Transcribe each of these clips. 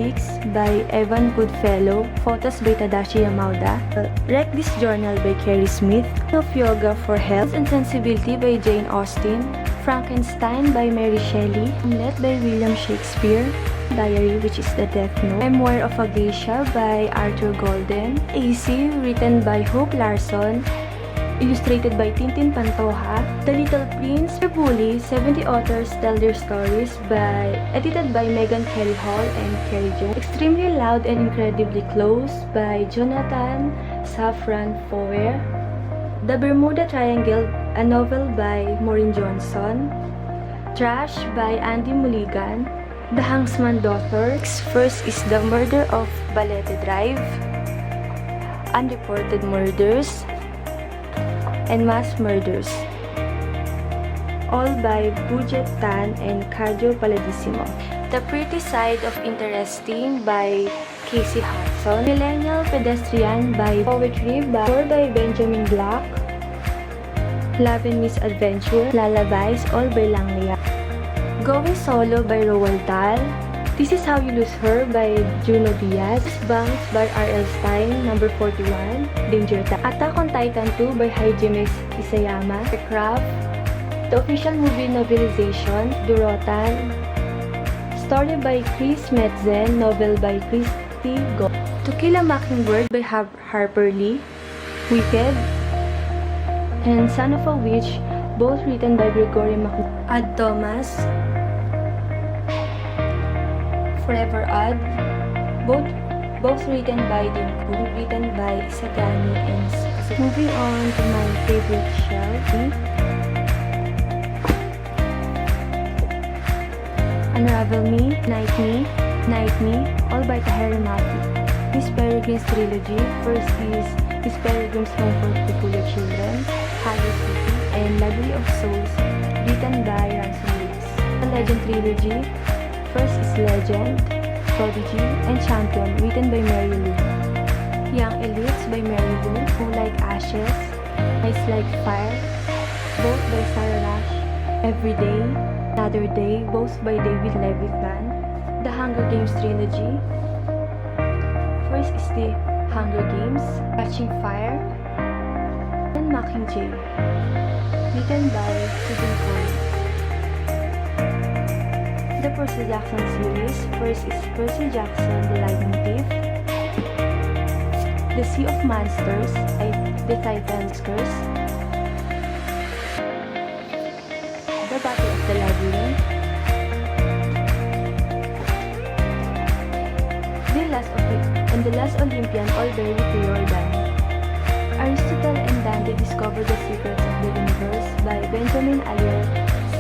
Hicks by Evan Goodfellow, photos by Tadashi Yamauda, Wreck This Journal by Carrie Smith, Of Yoga for Health and Sensibility by Jane Austen, Frankenstein by Mary Shelley, Hamlet by William Shakespeare, Diary, which is the Death Note, Memoir of a Geisha by Arthur Golden, AC, written by Hope Larson, illustrated by Tintin Pantoja, The Little Prince, The Bully, 70 authors tell their stories edited by Megan Kelly Hall and Kerry Jones, Extremely Loud and Incredibly Close by Jonathan Safran Foer, The Bermuda Triangle, a novel by Maureen Johnson, Trash by Andy Mulligan, The Hangsman Daughter, first is The Murder of Balete Drive, Unreported Murders, and Mass Murders, all by Budget Tan and Cardio Paladissimo. The Pretty Side of Interesting by Casey Hudson, Millennial Pedestrian by Poetry by Benjamin Black, Love and Misadventure, Lullabies, all by Langlia, Going Solo by Roald Dahl, This Is How You Lose Her by Juno Diaz, Banks by R.L. Stein, number 41, Danger Time, Attack on Titan 2 by Hajime Isayama, Craft, the official movie novelization, Dorotan, story by Chris Metzen, novel by Christy Go, To Kill a Mockingbird by Harper Lee, Wicked, and Son of a Witch, both written by Gregory Ad Thomas, Forever Odd, both written by Tim Kuhn, written by Isagami and Sakazuki. Moving on to my favorite shelf, Unravel Me, Night Me, all by Tahereh Mafi. Miss Peregrine's trilogy, first is Miss Peregrine's Home for Peculiar Children, Happy City, and Library of Souls, written by Ransom Riggs. The Legend trilogy, first is Legend, Prodigy, and Champion, written by Mary Lou. Young Elites by Mary Lou, Who Like Ashes, Ice Like Fire, both by Sarah Rush. Every Day, Another Day, both by David Levitan. The Hunger Games trilogy, first is The Hunger Games, Catching Fire, and Mockingjay, written by Stephen Collins. The Percy Jackson series, first is Percy Jackson, The Lightning Thief, The Sea of Monsters, The Titan's Curse, The Battle of the Labyrinth, The Last Olympian, all by Rick Riordan. Aristotle and Dante Discover the Secrets of the Universe by Benjamin Allier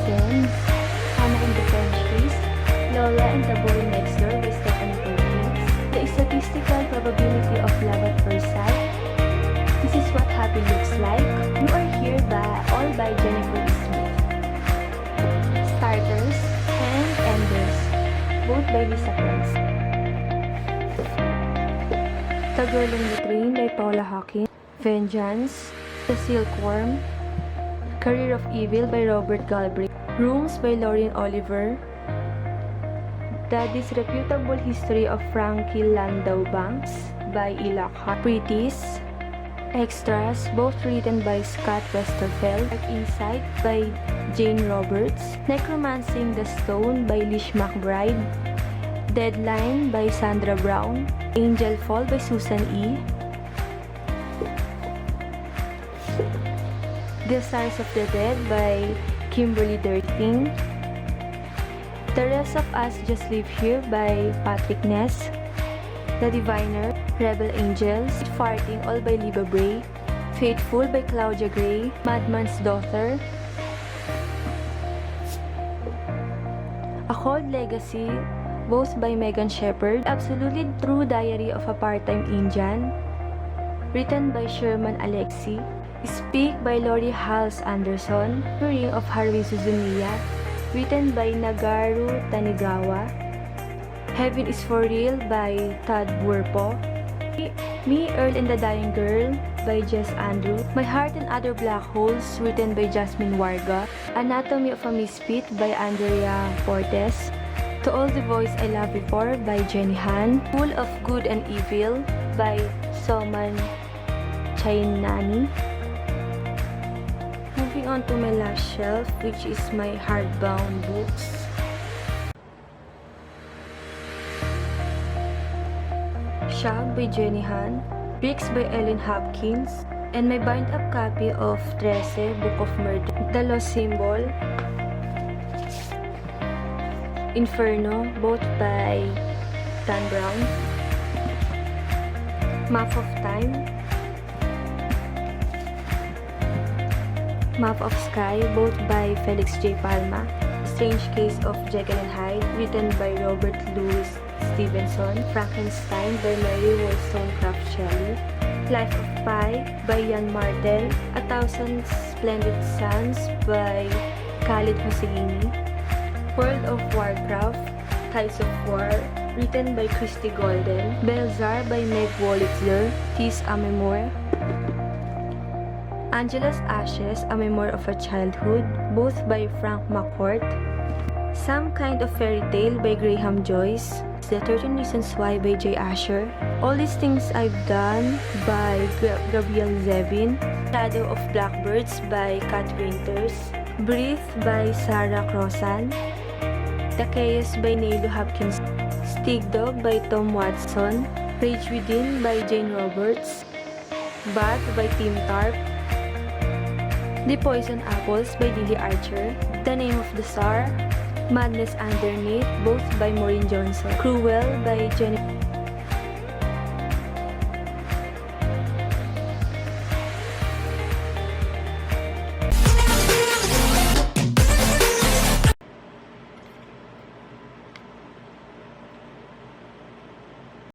Sens, Hannah and the French Kiss, Lola and the Boy Next Door by Stephanie Perkins, The Statistical Probability of Love at First Sight, This Is What Happy Looks Like, You Are Here all by Jennifer Smith, Starters and Enders, both by Lisa Price, The Girl in the Train by Paula Hawkins, Vengeance, The Silkworm, Career of Evil by Robert Galbraith, Rooms by Lauren Oliver, The Disreputable History of Frankie Landau Banks by E. Lockhart, Pretties, Extras, both written by Scott Westerfeld, Dark Insight by Jane Roberts, Necromancing the Stone by Lish McBride, Deadline by Sandra Brown, Angel Fall by Susan E., The Stars of the Dead by Kimberly Derting, The Rest of Us Just Live Here by Patrick Ness, The Diviner, Rebel Angels, Farting, all by Liba Bray, Faithful by Claudia Gray, Madman's Daughter, A Cold Legacy, both by Megan Shepherd, Absolutely True Diary of a Part-Time Indian, written by Sherman Alexie, Speak by Lori Hals Anderson, Ring of Haruhi Suzumiya, written by Nagaru Tanigawa, Heaven is for Real by Todd Werpo, Me, Earl and the Dying Girl by Jess Andrew, My Heart and Other Black Holes, written by Jasmine Warga, Anatomy of a Misfit by Andrea Fortes, To All the Boys I Loved Before by Jenny Han. Full of Good and Evil by Soman Chainani. Moving on to my last shelf, which is my hardbound books. Shag by Jenny Han, Bricks by Ellen Hopkins, and my bind-up copy of 13, Book of Murder, The Lost Symbol, Inferno, both by Dan Brown, Map of Time, Map of Sky, both by Felix J. Palma, Strange Case of Jekyll and Hyde, written by Robert Louis Stevenson, Frankenstein by Mary Wollstonecraft Shelley, Life of Pi by Jan Martel, A Thousand Splendid Suns by Khalid Hosseini, World of Warcraft, Tides of War, written by Christy Golden, Belzar by Meg Wolitzer, Tis a Memoir, Angela's Ashes, A Memoir of a Childhood, both by Frank McCourt, Some Kind of Fairy Tale by Graham Joyce, The 13 Reasons Why by Jay Asher, All These Things I've Done by Gabrielle Zevin, Shadow of Blackbirds by Kat Winters, Breathe by Sarah Crossan, The Chaos by Neil Hopkins, Stig Dog by Tom Watson, Rage Within by Jane Roberts, Bath by Tim Tarp, The Poison Apples by Lily Archer, The Name of the Star, Madness Underneath, both by Maureen Johnson, Cruel by Jenny